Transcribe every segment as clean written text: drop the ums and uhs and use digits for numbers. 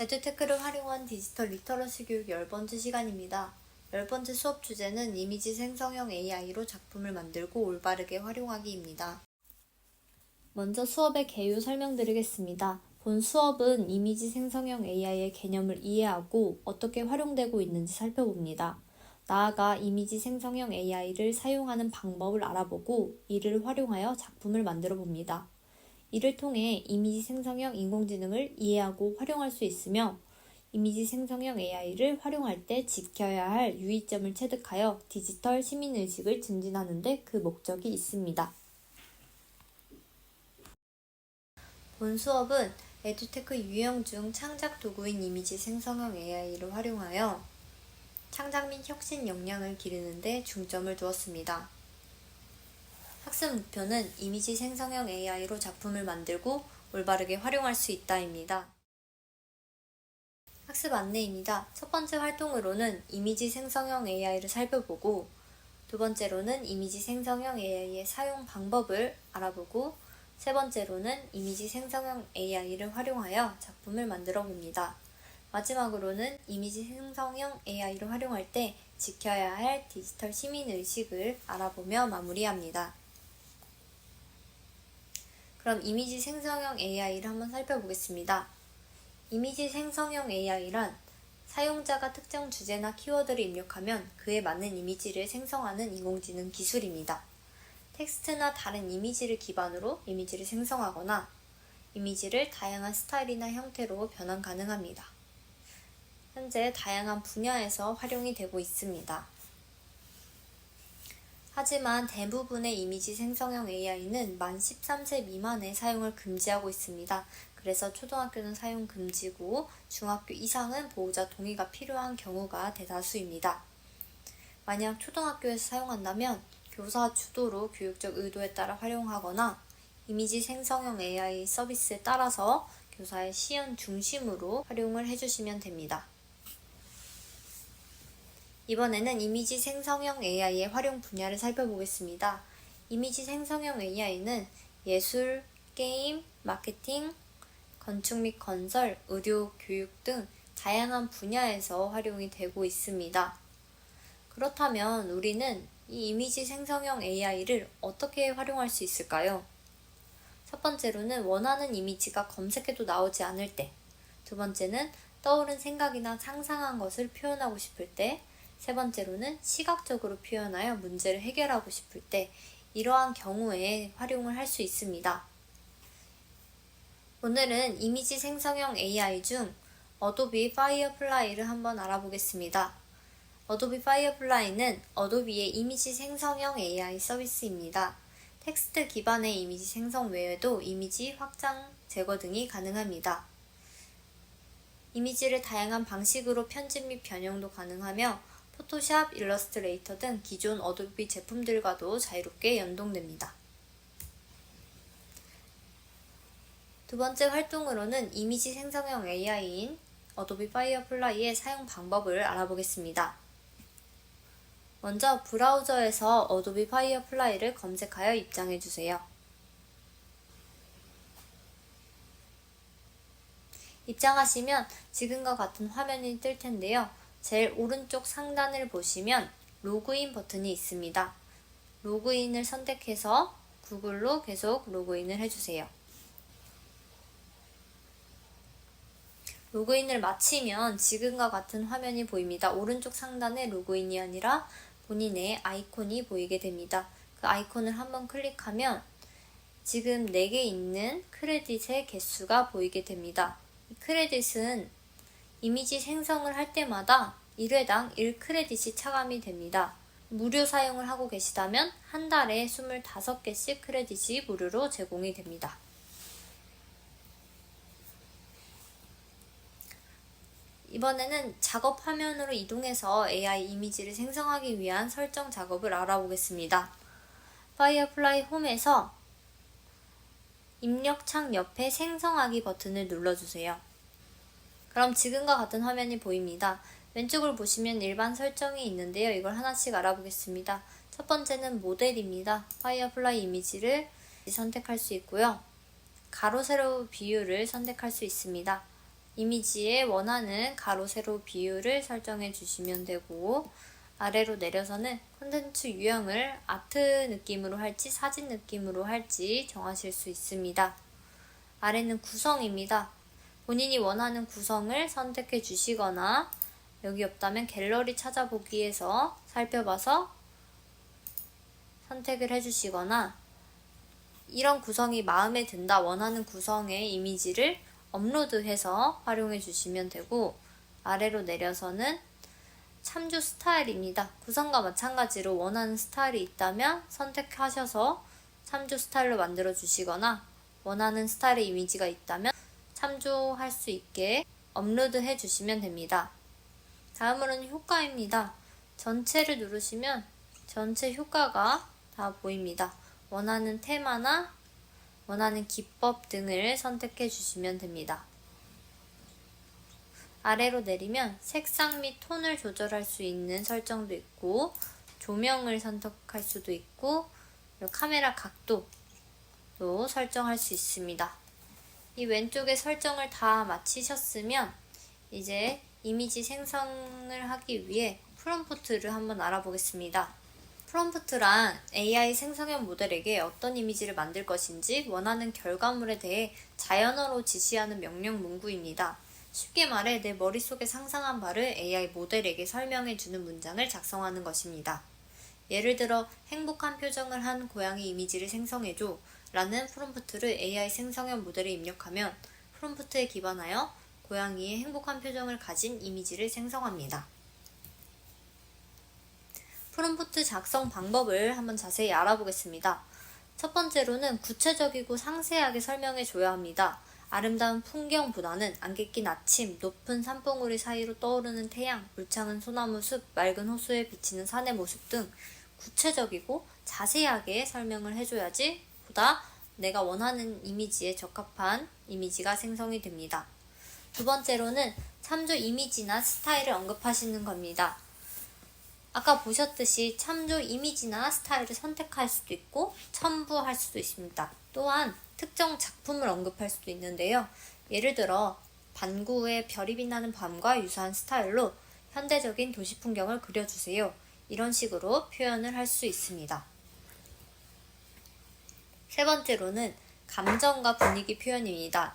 에듀테크를 활용한 디지털 리터러시 교육 10번째 시간입니다. 10번째 수업 주제는 이미지 생성형 AI로 작품을 만들고 올바르게 활용하기입니다. 먼저 수업의 개요 설명드리겠습니다. 본 수업은 이미지 생성형 AI의 개념을 이해하고 어떻게 활용되고 있는지 살펴봅니다. 나아가 이미지 생성형 AI를 사용하는 방법을 알아보고 이를 활용하여 작품을 만들어 봅니다. 이를 통해 이미지 생성형 인공지능을 이해하고 활용할 수 있으며 이미지 생성형 AI를 활용할 때 지켜야 할 유의점을 체득하여 디지털 시민의식을 증진하는 데 그 목적이 있습니다. 본 수업은 에듀테크 유형 중 창작 도구인 이미지 생성형 AI를 활용하여 창작 및 혁신 역량을 기르는 데 중점을 두었습니다. 학습 목표는 이미지 생성형 AI로 작품을 만들고 올바르게 활용할 수 있다입니다. 학습 안내입니다. 첫 번째 활동으로는 이미지 생성형 AI를 살펴보고 두 번째로는 이미지 생성형 AI의 사용 방법을 알아보고 세 번째로는 이미지 생성형 AI를 활용하여 작품을 만들어 봅니다. 마지막으로는 이미지 생성형 AI를 활용할 때 지켜야 할 디지털 시민의식을 알아보며 마무리합니다. 그럼 이미지 생성형 AI를 한번 살펴보겠습니다. 이미지 생성형 AI란 사용자가 특정 주제나 키워드를 입력하면 그에 맞는 이미지를 생성하는 인공지능 기술입니다. 텍스트나 다른 이미지를 기반으로 이미지를 생성하거나 이미지를 다양한 스타일이나 형태로 변환 가능합니다. 현재 다양한 분야에서 활용이 되고 있습니다. 하지만 대부분의 이미지 생성형 AI는 만 13세 미만의 사용을 금지하고 있습니다. 그래서 초등학교는 사용 금지고 중학교 이상은 보호자 동의가 필요한 경우가 대다수입니다. 만약 초등학교에서 사용한다면 교사 주도로 교육적 의도에 따라 활용하거나 이미지 생성형 AI 서비스에 따라서 교사의 시연 중심으로 활용을 해주시면 됩니다. 이번에는 이미지 생성형 AI의 활용 분야를 살펴보겠습니다. 이미지 생성형 AI는 예술, 게임, 마케팅, 건축 및 건설, 의료, 교육 등 다양한 분야에서 활용이 되고 있습니다. 그렇다면 우리는 이 이미지 생성형 AI를 어떻게 활용할 수 있을까요? 첫 번째로는 원하는 이미지가 검색해도 나오지 않을 때, 두 번째는 떠오른 생각이나 상상한 것을 표현하고 싶을 때, 세 번째로는 시각적으로 표현하여 문제를 해결하고 싶을 때 이러한 경우에 활용을 할 수 있습니다. 오늘은 이미지 생성형 AI 중 어도비 파이어플라이를 한번 알아보겠습니다. 어도비 파이어플라이는 어도비의 이미지 생성형 AI 서비스입니다. 텍스트 기반의 이미지 생성 외에도 이미지 확장, 제거 등이 가능합니다. 이미지를 다양한 방식으로 편집 및 변형도 가능하며 포토샵, 일러스트레이터 등 기존 어도비 제품들과도 자유롭게 연동됩니다. 두 번째 활동으로는 이미지 생성형 AI인 어도비 파이어플라이의 사용 방법을 알아보겠습니다. 먼저 브라우저에서 어도비 파이어플라이를 검색하여 입장해주세요. 입장하시면 지금과 같은 화면이 뜰 텐데요. 제일 오른쪽 상단을 보시면 로그인 버튼이 있습니다. 로그인을 선택해서 구글로 계속 로그인을 해주세요. 로그인을 마치면 지금과 같은 화면이 보입니다. 오른쪽 상단에 로그인이 아니라 본인의 아이콘이 보이게 됩니다. 그 아이콘을 한번 클릭하면 지금 4개 있는 크레딧의 개수가 보이게 됩니다. 이 크레딧은 이미지 생성을 할 때마다 1회당 1크레딧이 차감이 됩니다. 무료 사용을 하고 계시다면 한 달에 25개씩 크레딧이 무료로 제공이 됩니다. 이번에는 작업 화면으로 이동해서 AI 이미지를 생성하기 위한 설정 작업을 알아보겠습니다. 파이어플라이 홈에서 입력창 옆에 생성하기 버튼을 눌러주세요. 그럼 지금과 같은 화면이 보입니다. 왼쪽을 보시면 일반 설정이 있는데요. 이걸 하나씩 알아보겠습니다. 첫 번째는 모델입니다. 파이어플라이 이미지를 선택할 수 있고요. 가로 세로 비율을 선택할 수 있습니다. 이미지에 원하는 가로, 세로 비율을 설정해 주시면 되고, 아래로 내려서는 콘텐츠 유형을 아트 느낌으로 할지 사진 느낌으로 할지 정하실 수 있습니다. 아래는 구성입니다. 본인이 원하는 구성을 선택해 주시거나 여기 없다면 갤러리 찾아보기에서 살펴봐서 선택을 해주시거나 이런 구성이 마음에 든다 원하는 구성의 이미지를 업로드해서 활용해 주시면 되고, 아래로 내려서는 참조 스타일입니다. 구성과 마찬가지로 원하는 스타일이 있다면 선택하셔서 참조 스타일로 만들어 주시거나 원하는 스타일의 이미지가 있다면 참조할 수 있게 업로드해 주시면 됩니다. 다음으로는 효과입니다. 전체를 누르시면 전체 효과가 다 보입니다. 원하는 테마나 원하는 기법 등을 선택해 주시면 됩니다. 아래로 내리면 색상 및 톤을 조절할 수 있는 설정도 있고, 조명을 선택할 수도 있고, 카메라 각도도 설정할 수 있습니다. 이 왼쪽에 설정을 다 마치셨으면 이제 이미지 생성을 하기 위해 프롬프트를 한번 알아보겠습니다. 프롬프트란 AI 생성형 모델에게 어떤 이미지를 만들 것인지 원하는 결과물에 대해 자연어로 지시하는 명령 문구입니다. 쉽게 말해 내 머릿속에 상상한 바를 AI 모델에게 설명해주는 문장을 작성하는 것입니다. 예를 들어 행복한 표정을 한 고양이 이미지를 생성해줘 라는 프롬프트를 AI 생성형 모델에 입력하면 프롬프트에 기반하여 고양이의 행복한 표정을 가진 이미지를 생성합니다. 프롬프트 작성 방법을 한번 자세히 알아보겠습니다. 첫 번째로는 구체적이고 상세하게 설명해 줘야 합니다. 아름다운 풍경보다는 안개 낀 아침, 높은 산봉우리 사이로 떠오르는 태양, 울창한 소나무 숲, 맑은 호수에 비치는 산의 모습 등 구체적이고 자세하게 설명을 해줘야지 보다 내가 원하는 이미지에 적합한 이미지가 생성이 됩니다. 두 번째로는 참조 이미지나 스타일을 언급하시는 겁니다. 아까 보셨듯이 참조 이미지나 스타일을 선택할 수도 있고 첨부할 수도 있습니다. 또한 특정 작품을 언급할 수도 있는데요. 예를 들어 반구의 별이 빛나는 밤과 유사한 스타일로 현대적인 도시 풍경을 그려주세요. 이런 식으로 표현을 할 수 있습니다. 세 번째로는 감정과 분위기 표현입니다.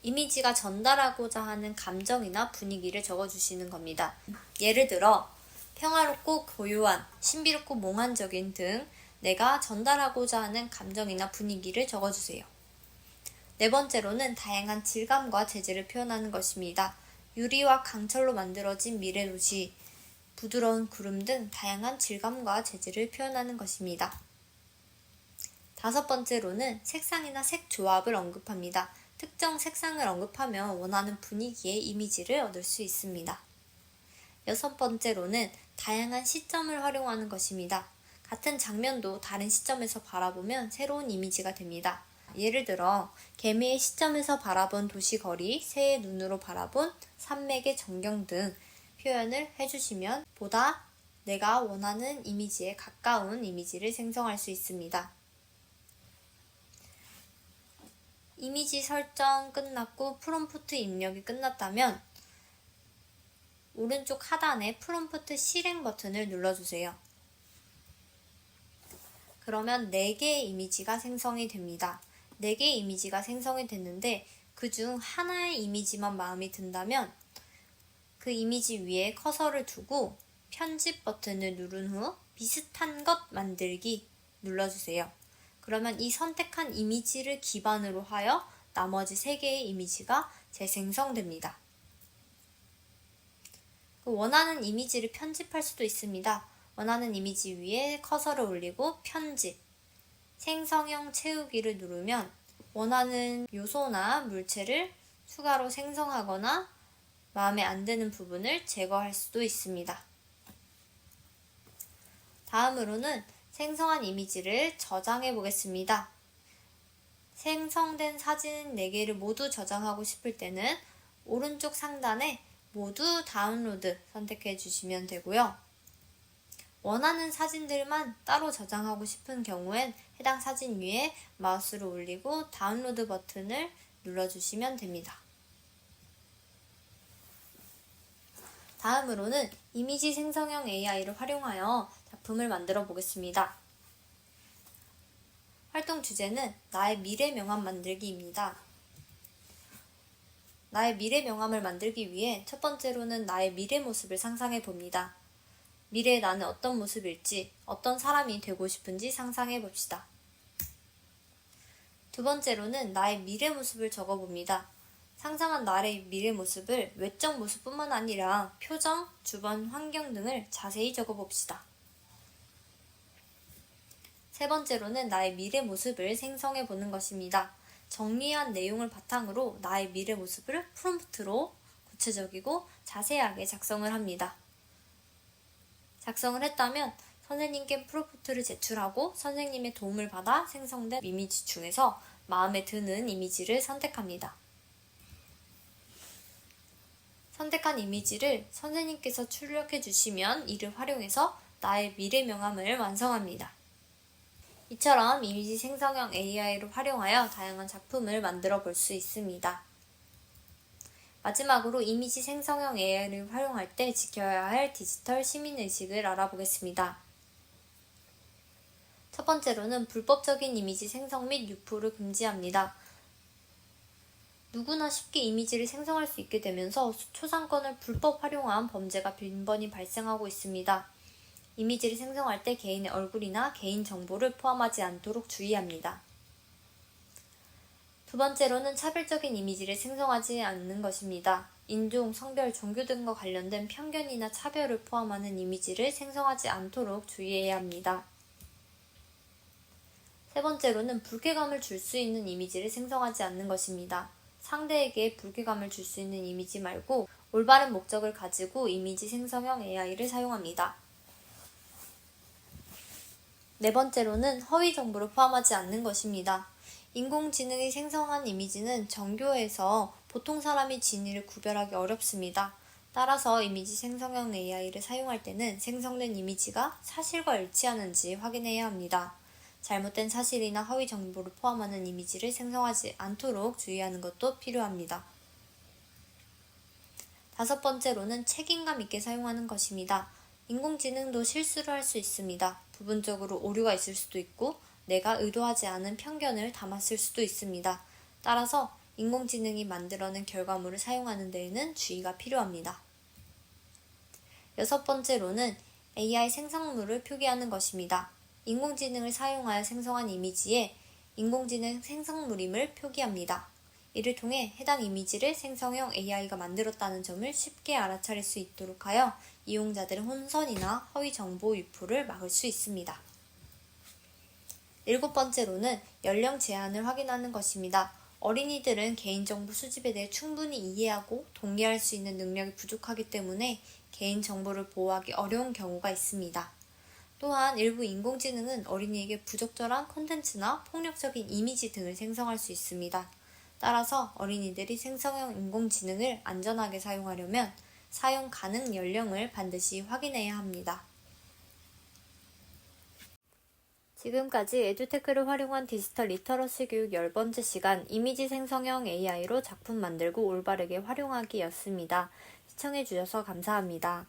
이미지가 전달하고자 하는 감정이나 분위기를 적어주시는 겁니다. 예를 들어 평화롭고 고요한, 신비롭고 몽환적인 등 내가 전달하고자 하는 감정이나 분위기를 적어주세요. 네 번째로는 다양한 질감과 재질을 표현하는 것입니다. 유리와 강철로 만들어진 미래도시, 부드러운 구름 등 다양한 질감과 재질을 표현하는 것입니다. 다섯 번째로는 색상이나 색 조합을 언급합니다. 특정 색상을 언급하면 원하는 분위기의 이미지를 얻을 수 있습니다. 여섯 번째로는 다양한 시점을 활용하는 것입니다. 같은 장면도 다른 시점에서 바라보면 새로운 이미지가 됩니다. 예를 들어 개미의 시점에서 바라본 도시거리, 새의 눈으로 바라본 산맥의 전경 등 표현을 해주시면 보다 내가 원하는 이미지에 가까운 이미지를 생성할 수 있습니다. 이미지 설정 끝났고 프롬프트 입력이 끝났다면 오른쪽 하단에 프롬프트 실행 버튼을 눌러주세요. 그러면 4개의 이미지가 생성이 됩니다. 4개의 이미지가 생성이 됐는데 그중 하나의 이미지만 마음에 든다면 그 이미지 위에 커서를 두고 편집 버튼을 누른 후 비슷한 것 만들기 눌러주세요. 그러면 이 선택한 이미지를 기반으로 하여 나머지 3개의 이미지가 재생성됩니다. 원하는 이미지를 편집할 수도 있습니다. 원하는 이미지 위에 커서를 올리고 편집, 생성형 채우기를 누르면 원하는 요소나 물체를 추가로 생성하거나 마음에 안 드는 부분을 제거할 수도 있습니다. 다음으로는 생성한 이미지를 저장해 보겠습니다. 생성된 사진 4개를 모두 저장하고 싶을 때는 오른쪽 상단에 모두 다운로드 선택해 주시면 되고요. 원하는 사진들만 따로 저장하고 싶은 경우엔 해당 사진 위에 마우스를 올리고 다운로드 버튼을 눌러주시면 됩니다. 다음으로는 이미지 생성형 AI를 활용하여 작품을 만들어 보겠습니다. 활동 주제는 나의 미래 명함 만들기입니다. 나의 미래 명함을 만들기 위해 첫 번째로는 나의 미래 모습을 상상해 봅니다. 미래의 나는 어떤 모습일지, 어떤 사람이 되고 싶은지 상상해 봅시다. 두 번째로는 나의 미래 모습을 적어 봅니다. 상상한 나의 미래 모습을 외적 모습뿐만 아니라 표정, 주변 환경 등을 자세히 적어 봅시다. 세 번째로는 나의 미래 모습을 생성해 보는 것입니다. 정리한 내용을 바탕으로 나의 미래 모습을 프롬프트로 구체적이고 자세하게 작성을 합니다. 작성을 했다면 선생님께 프롬프트를 제출하고 선생님의 도움을 받아 생성된 이미지 중에서 마음에 드는 이미지를 선택합니다. 선택한 이미지를 선생님께서 출력해 주시면 이를 활용해서 나의 미래 명함을 완성합니다. 이처럼 이미지 생성형 AI를 활용하여 다양한 작품을 만들어 볼 수 있습니다. 마지막으로 이미지 생성형 AI를 활용할 때 지켜야 할 디지털 시민의식을 알아보겠습니다. 첫 번째로는 불법적인 이미지 생성 및 유포를 금지합니다. 누구나 쉽게 이미지를 생성할 수 있게 되면서 초상권을 불법 활용한 범죄가 빈번히 발생하고 있습니다. 이미지를 생성할 때 개인의 얼굴이나 개인 정보를 포함하지 않도록 주의합니다. 두 번째로는 차별적인 이미지를 생성하지 않는 것입니다. 인종, 성별, 종교 등과 관련된 편견이나 차별을 포함하는 이미지를 생성하지 않도록 주의해야 합니다. 세 번째로는 불쾌감을 줄 수 있는 이미지를 생성하지 않는 것입니다. 상대에게 불쾌감을 줄 수 있는 이미지 말고 올바른 목적을 가지고 이미지 생성형 AI를 사용합니다. 네 번째로는 허위 정보를 포함하지 않는 것입니다. 인공지능이 생성한 이미지는 정교해서 보통 사람이 진위를 구별하기 어렵습니다. 따라서 이미지 생성형 AI를 사용할 때는 생성된 이미지가 사실과 일치하는지 확인해야 합니다. 잘못된 사실이나 허위 정보를 포함하는 이미지를 생성하지 않도록 주의하는 것도 필요합니다. 다섯 번째로는 책임감 있게 사용하는 것입니다. 인공지능도 실수를 할 수 있습니다. 부분적으로 오류가 있을 수도 있고 내가 의도하지 않은 편견을 담았을 수도 있습니다. 따라서 인공지능이 만들어낸 결과물을 사용하는 데에는 주의가 필요합니다. 여섯 번째로는 AI 생성물을 표기하는 것입니다. 인공지능을 사용하여 생성한 이미지에 인공지능 생성물임을 표기합니다. 이를 통해 해당 이미지를 생성형 AI가 만들었다는 점을 쉽게 알아차릴 수 있도록 하여 이용자들의 혼선이나 허위 정보 유포를 막을 수 있습니다. 일곱 번째로는 연령 제한을 확인하는 것입니다. 어린이들은 개인정보 수집에 대해 충분히 이해하고 동의할 수 있는 능력이 부족하기 때문에 개인정보를 보호하기 어려운 경우가 있습니다. 또한 일부 인공지능은 어린이에게 부적절한 콘텐츠나 폭력적인 이미지 등을 생성할 수 있습니다. 따라서 어린이들이 생성형 인공지능을 안전하게 사용하려면 사용 가능 연령을 반드시 확인해야 합니다. 지금까지 에듀테크를 활용한 디지털 리터러시 교육 10번째 시간 이미지 생성형 AI로 작품 만들고 올바르게 활용하기였습니다. 시청해주셔서 감사합니다.